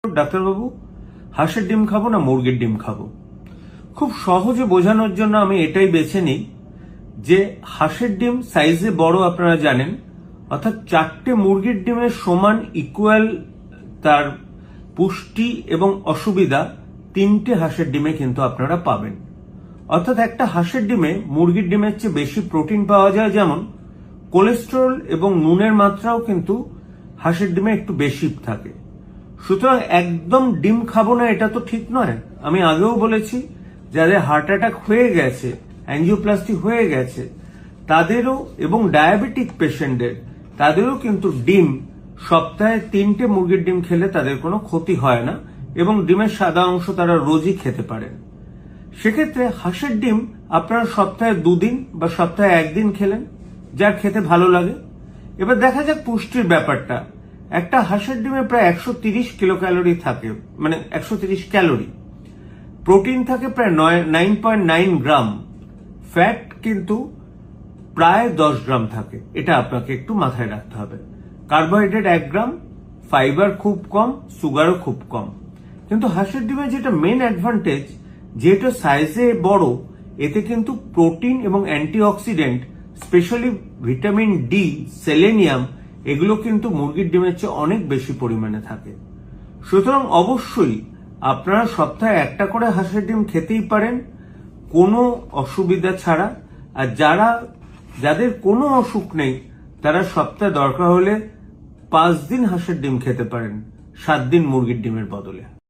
ডাক্তারবাবু, হাঁসের ডিম খাবো না মুরগির ডিম খাবো? খুব সহজে বোঝানোর জন্য আমি এটাই বেছে নিই যে হাঁসের ডিম সাইজে বড়, আপনারা জানেন, অর্থাৎ 4টে মুরগির ডিমের সমান ইকুয়াল তার পুষ্টি এবং অসুবিধা 3টে হাঁসের ডিমে কিন্তু আপনারা পাবেন। অর্থাৎ একটা হাঁসের ডিমে মুরগির ডিমের চেয়ে বেশি প্রোটিন পাওয়া যায়, যেমন কোলেস্টেরল এবং নুনের মাত্রাও কিন্তু হাঁসের ডিমে একটু বেশি থাকে। সুতরাং একদম ডিম খাবো না এটা তো ঠিক নয়। আমি আগেও বলেছি, যাদের হার্ট অ্যাটাক হয়ে গেছে, অ্যাঞ্জিওপ্লাস্টি হয়ে গেছে, তাদেরও এবং ডায়াবেটিক পেশেন্টদের তাদেরও কিন্তু ডিম সপ্তাহে 3টে মুরগির ডিম খেলে তাদের কোনো ক্ষতি হয় না এবং ডিমের সাদা অংশ তারা রোজই খেতে পারেন। সেক্ষেত্রে হাঁসের ডিম আপনারা সপ্তাহে 2 দিন বা সপ্তাহে 1 দিন খেলেন, যার খেতে ভালো লাগে। এবার দেখা যাক পুষ্টির ব্যাপারটা। একটা হাঁসের ডিমে প্রায় 130 কিলো ক্যালোরি থাকে, মানে 130 ক্যালোরি। প্রোটিন থাকে প্রায় 9.9 গ্রাম, ফ্যাট কিন্তু প্রায় 10 গ্রাম থাকে। এটা আপনাকে একটু মাথায় রাখতে হবে। কার্বোহাইড্রেট 1 গ্রাম, ফাইবার খুব কম, সুগারও খুব কম। কিন্তু হাঁসের ডিমে যেটা মেন অ্যাডভান্টেজ, যেটা সাইজে বড়, এতে কিন্তু প্রোটিন এবং antioxidant, specially vitamin D, selenium, এগুলো কিন্তু মুরগির ডিমের চেয়ে অনেক বেশি পরিমাণে থাকে। সুতরাং অবশ্যই আপনারা সপ্তাহে একটা করে হাঁসের ডিম খেতেই পারেন, কোনো অসুবিধা ছাড়া। আর যাদের কোনো অসুখ নেই, তারা সপ্তাহে দরকার হলে 5 দিন হাঁসের ডিম খেতে পারেন, 7 দিন মুরগির ডিমের বদলে।